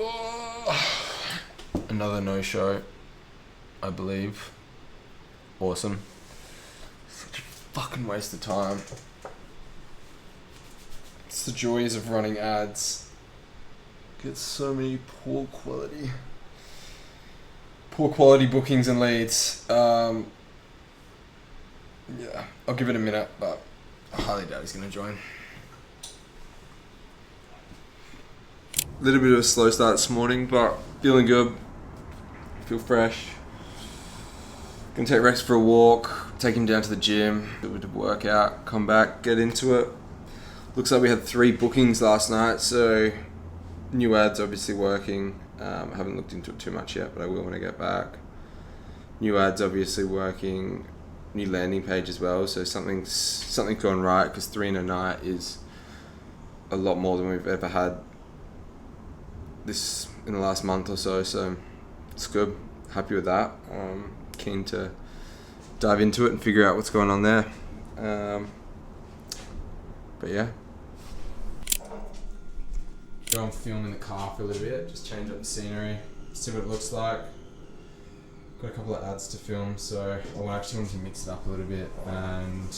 Oh, another no-show, I believe. Awesome. Such a fucking waste of time. It's the joys of running ads. Get so many poor quality bookings and leads. Yeah, I'll give it a minute, but I highly doubt he's going to join. A little bit of a slow start this morning, but feeling good. Feel fresh. Gonna take Rex for a walk, take him down to the gym, do a bit of workout, come back, get into it. Looks like we had 3 bookings last night, so new ads obviously working. I haven't looked into it too much yet, but I will when I get back. New ads obviously working, new landing page as well, so something's gone right, because 3 in a night is a lot more than we've ever had this in the last month or so it's good. Happy with that. Keen to dive into it and figure out what's going on there. But yeah. Go and film in the car for a little bit, just change up the scenery, see what it looks like. Got a couple of ads to film, so I actually want to mix it up a little bit and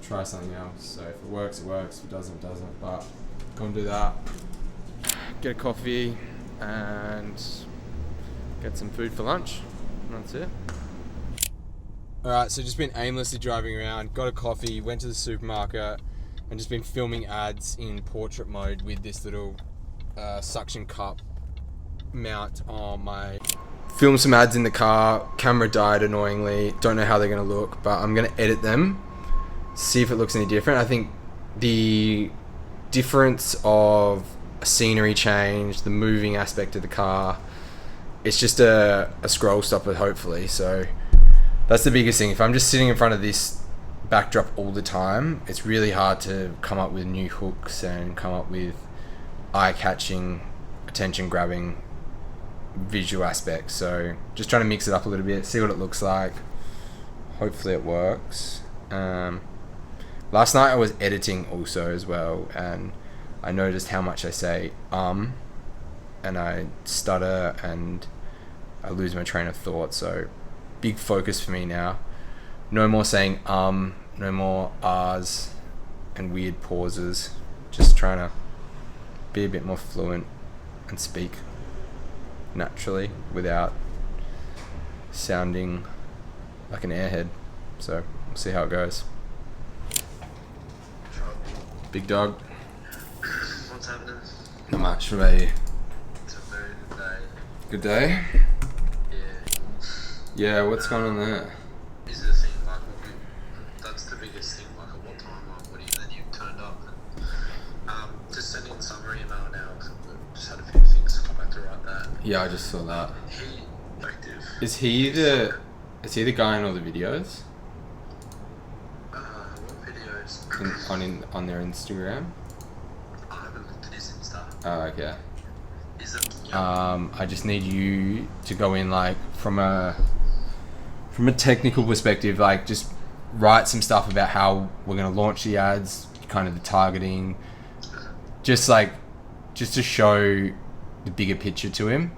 try something else. So if it works, it works. If it doesn't, it doesn't. But go and do that. Get a coffee and get some food for lunch. And that's it. Alright, so just been aimlessly driving around, got a coffee, went to the supermarket, and just been filming ads in portrait mode with this little suction cup mount on my... Filmed some ads in the car, camera died annoyingly, don't know how they're going to look, but I'm going to edit them, see if it looks any different. I think the difference of a scenery change, the moving aspect of the car, it's just a scroll stopper hopefully, so that's the biggest thing. If I'm just sitting in front of this backdrop all the time, it's really hard to come up with new hooks and come up with eye-catching, attention-grabbing visual aspects. So just trying to mix it up a little bit, see what it looks like. Hopefully it works. Last night I was editing also as well, and I noticed how much I say and I stutter and I lose my train of thought. So big focus for me now. No more saying no more ahs and weird pauses. Just trying to be a bit more fluent and speak naturally without sounding like an airhead. So we'll see how it goes. Big dog. What's happening? Not much. What about you? It's a very good day. Good day? Yeah. Yeah, what's going on there? Is the thing like that's the biggest thing, like at what time, like what then you turned up and just sending a summary email now, just had a few things come back to write that. Yeah, I just saw that. He active. Is he the guy in all the videos? What videos? On their Instagram? I haven't looked at his Insta. Oh, okay. Is it I just need you to go in like from a technical perspective, like just write some stuff about how we're going to launch the ads, kind of the targeting, just to show the bigger picture to him,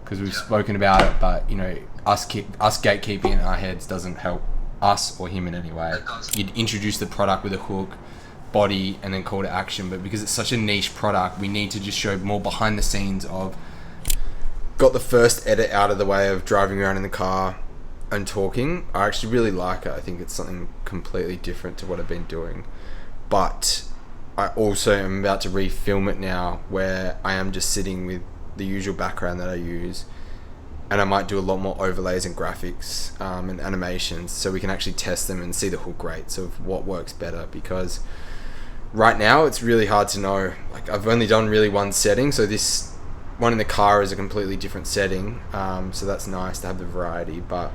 because we've spoken about it, but you know, us gatekeeping in our heads doesn't help us or him in any way. You'd introduce the product with a hook, body, and then call to action, but because it's such a niche product, we need to just show more behind the scenes of got the first edit out of the way of driving around in the car and talking. I actually really like it. I think it's something completely different to what I've been doing, but I also am about to refilm it now, where I am just sitting with the usual background that I use, and I might do a lot more overlays and graphics and animations, so we can actually test them and see the hook rates of what works better, because right now it's really hard to know. Like, I've only done really one setting, so this one in the car is a completely different setting, so that's nice to have the variety, but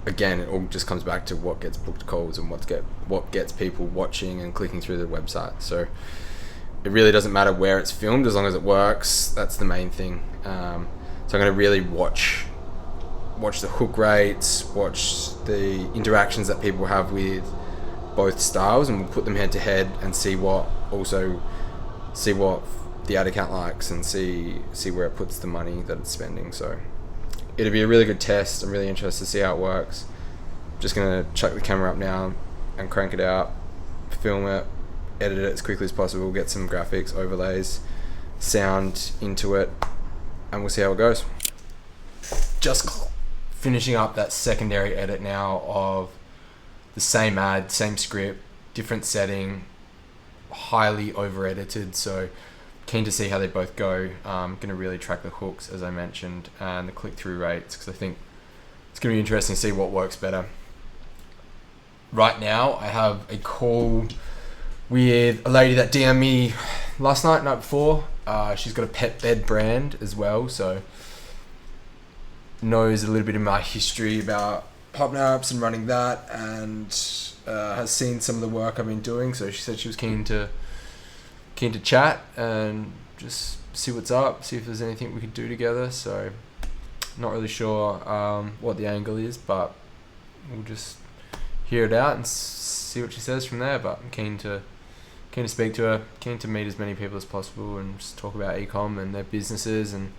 again, it all just comes back to what gets booked calls and what gets people watching and clicking through the website. So it really doesn't matter where it's filmed, as long as it works. That's the main thing. So I'm going to really watch the hook rates, watch the interactions that people have with both styles, and we'll put them head to head and see what the ad account likes and see where it puts the money that it's spending. So it'll be a really good test. I'm really interested to see how it works. Just gonna chuck the camera up now and crank it out, film it, edit it as quickly as possible, get some graphics, overlays, sound into it, and we'll see how it goes. Just finishing up that secondary edit now of the same ad, same script, different setting, highly over edited, so keen to see how they both go. Going to really track the hooks, as I mentioned, and the click-through rates, because I think it's going to be interesting to see what works better. Right now, I have a call with a lady that DM'd me last night before. She's got a pet bed brand as well, so knows a little bit of my history about PopNaps and running that, and has seen some of the work I've been doing. So she said she was keen to chat and just see what's up, see if there's anything we could do together. So not really sure what the angle is, but we'll just hear it out and see what she says from there. But I'm keen to speak to her, keen to meet as many people as possible and just talk about ecom and their businesses, and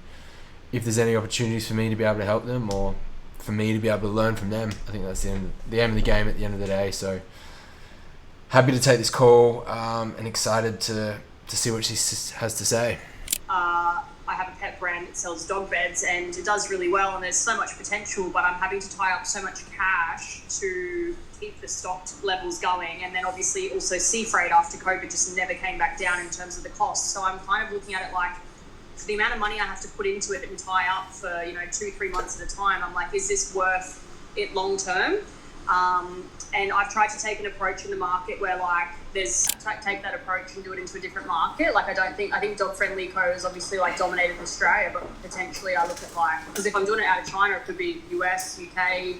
if there's any opportunities for me to be able to help them or for me to be able to learn from them. I think that's the aim of the game at the end of the day. So happy to take this call and excited to see what she has to say. I have a pet brand that sells dog beds, and it does really well, and there's so much potential, but I'm having to tie up so much cash to keep the stock levels going. And then obviously also sea freight after COVID just never came back down in terms of the cost. So I'm kind of looking at it like, for the amount of money I have to put into it and tie up for 2-3 months at a time, I'm like, is this worth it long term? And I've tried to take an approach in the market where take that approach and do it into a different market. Like I think Dog Friendly Co is obviously dominated Australia, but potentially I look at because if I'm doing it out of China, it could be US, UK,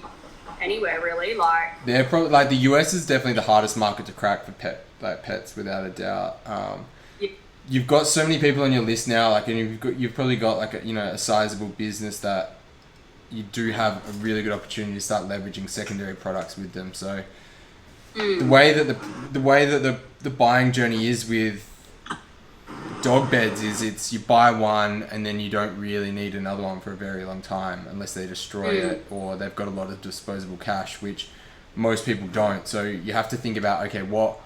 anywhere really. They're probably the US is definitely the hardest market to crack for pets without a doubt. You've got so many people on your list now, and you've probably got a sizable business that you do have a really good opportunity to start leveraging secondary products with them. So the way that the buying journey is with dog beds is it's you buy one and then you don't really need another one for a very long time unless they destroy it or they've got a lot of disposable cash, which most people don't. So you have to think about, okay, what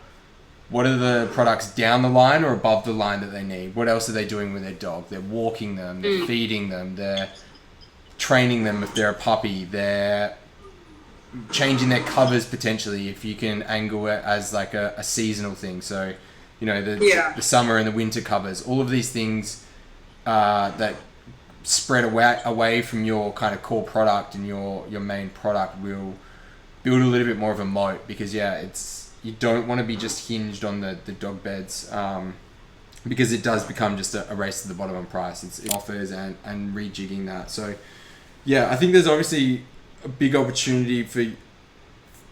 are the products down the line or above the line that they need? What else are they doing with their dog? They're walking them, they're feeding them, they're training them if they're a puppy, they're changing their covers potentially if you can angle it as a seasonal thing. So, the summer and the winter covers, all of these things that spread away from your kind of core product and your main product will build a little bit more of a moat, because you don't want to be just hinged on the dog beds, because it does become just a race to the bottom on price. It's offers and rejigging that. So I think there's obviously a big opportunity for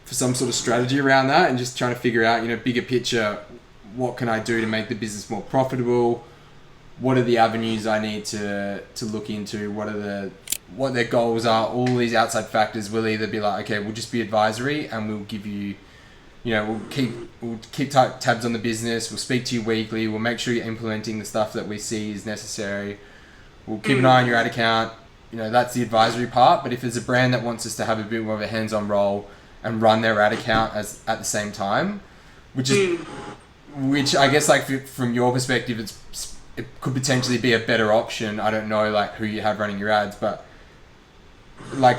some sort of strategy around that, and just trying to figure out, bigger picture, what can I do to make the business more profitable? What are the avenues I need to look into? What their goals are? All these outside factors will either be okay, we'll just be advisory and we'll give you, we'll keep tabs on the business. We'll speak to you weekly. We'll make sure you're implementing the stuff that we see is necessary. We'll keep an eye on your ad account. That's the advisory part. But if there's a brand that wants us to have a bit more of a hands-on role and run their ad account at the same time, which I guess from your perspective, it could potentially be a better option. I don't know who you have running your ads, but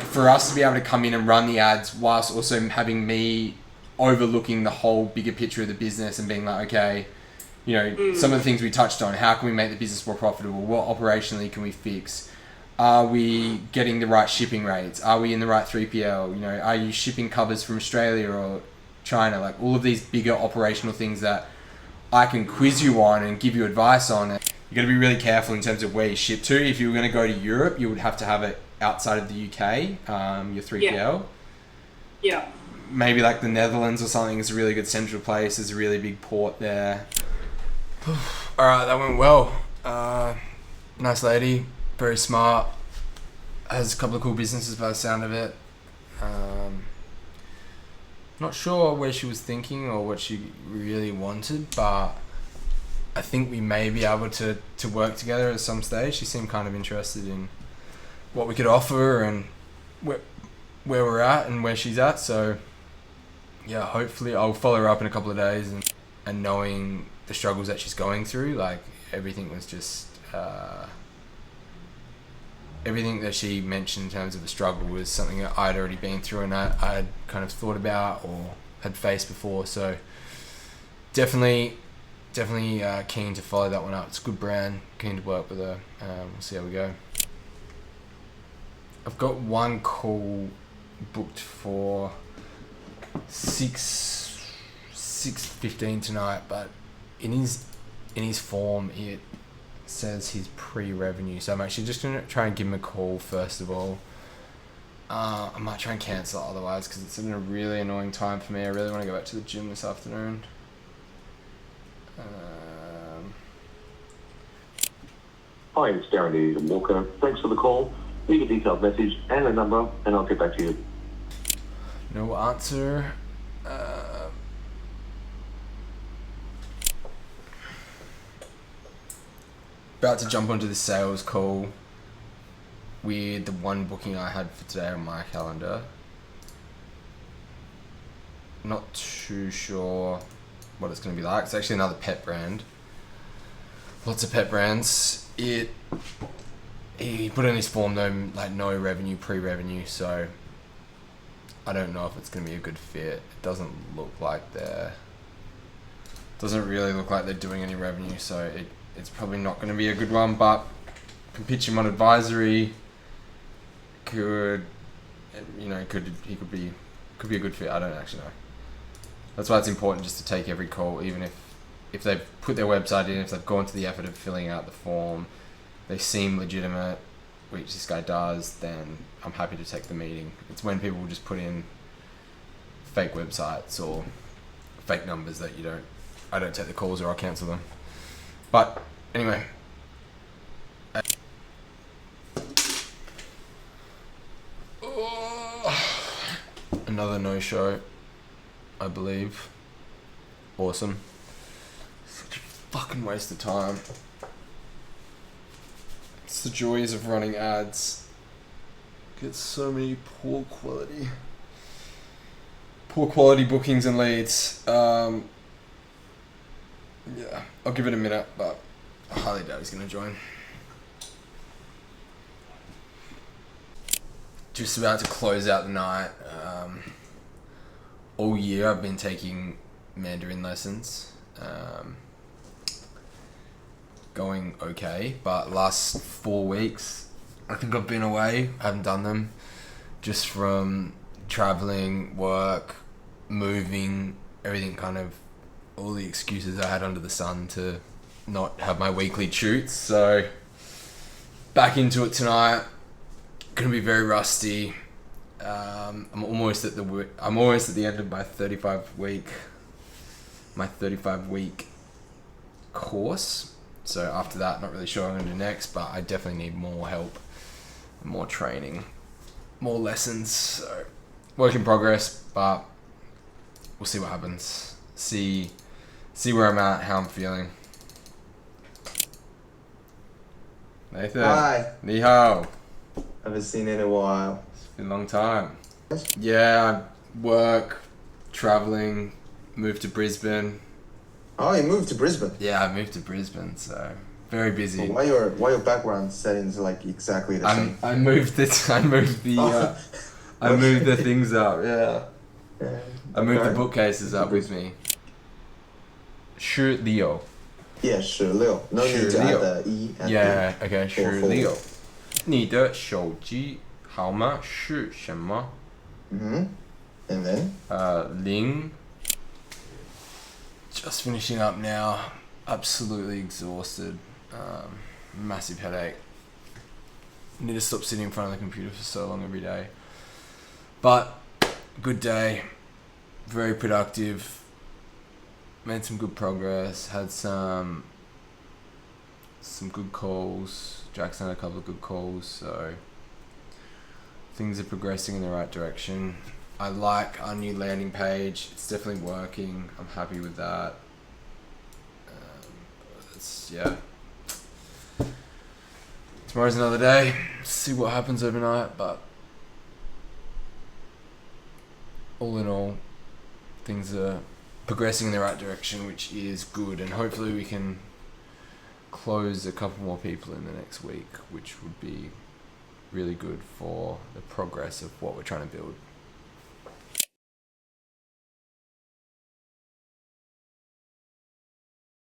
for us to be able to come in and run the ads whilst also having me overlooking the whole bigger picture of the business and being okay, some of the things we touched on, how can we make the business more profitable? What operationally can we fix? Are we getting the right shipping rates? Are we in the right 3PL? Are you shipping covers from Australia or China? All of these bigger operational things that I can quiz you on and give you advice on. You got to be really careful in terms of where you ship to. If you were going to go to Europe, you would have to have it outside of the UK, your 3PL. Yeah. Maybe the Netherlands or something is a really good central place. There's a really big port there. All right, that went well. Nice lady, very smart, has a couple of cool businesses by the sound of it. Not sure where she was thinking or what she really wanted, but I think we may be able to work together at some stage. She seemed kind of interested in what we could offer and where we're at and where she's at. So yeah, hopefully I'll follow her up in a couple of days, and knowing the struggles that she's going through, like everything was just everything that she mentioned in terms of the struggle was something that I'd already been through and I had kind of thought about or had faced before. So definitely keen to follow that one up. It's a good brand, keen to work with her. We'll see how we go. I've got one call booked for 6:15 tonight, but in his form it says he's pre-revenue, so I'm actually just gonna try and give him a call first of all. I might try and cancel it otherwise because it's in a really annoying time for me. I really want to go back to the gym this afternoon. Hi, it's Darren and Walker. Thanks for the call. Leave a detailed message and a number, and I'll get back to you. No answer. About to jump onto the sales call with the one booking I had for today on my calendar. Not too sure what it's going to be like. It's actually another pet brand. Lots of pet brands. He put in his form though, like no revenue, pre-revenue, so I don't know if it's going to be a good fit. It doesn't really look like they're doing any revenue, so it's probably not going to be a good one, but can pitch him on advisory. He could be a good fit. I don't actually know. That's why it's important just to take every call, even if they've put their website in, if they've gone to the effort of filling out the form, they seem legitimate, which this guy does, then I'm happy to take the meeting. It's when people just put in fake websites or fake numbers that I don't take the calls or I'll cancel them. But anyway. Another no-show, I believe. Awesome. Such a fucking waste of time. It's the joys of running ads. Get so many poor quality bookings and leads. Yeah, I'll give it a minute, but I highly doubt he's going to join. Just about to close out the night. All year I've been taking Mandarin lessons. Going okay, but last 4 weeks I think I've been away. I haven't done them, just from traveling, work, moving, everything, kind of all the excuses I had under the sun to not have my weekly shoots. So back into it tonight. Gonna be very rusty. I'm almost at the end of my 35 week course. So after that, not really sure what I'm gonna do next, but I definitely need more help, more training, more lessons. So work in progress, but we'll see what happens. See where I'm at, how I'm feeling. Nathan. Hi. Ni hao. Haven't seen it in a while. It's been a long time. Yeah, work, traveling, moved to Brisbane. Oh, you moved to Brisbane. Yeah, I moved to Brisbane, so very busy. Why your background settings are like exactly the same? I moved the things up. Yeah, I moved the bookcases up with me. 是 Leo. Yeah, 是 Leo. No need to add the E and Yeah, okay, 是 for- Leo. 你的手机号码是什么？ Mm-hmm. And then? 0. Just finishing up now. Absolutely exhausted. Massive headache. Need to stop sitting in front of the computer for so long every day. But good day. Very productive. Made some good progress. Had some good calls. Jackson had a couple of good calls, so things are progressing in the right direction. I like our new landing page. It's definitely working. I'm happy with that. yeah. Tomorrow's another day. See what happens overnight, but all in all, things are progressing in the right direction, which is good, and hopefully we can close a couple more people in the next week, which would be really good for the progress of what we're trying to build.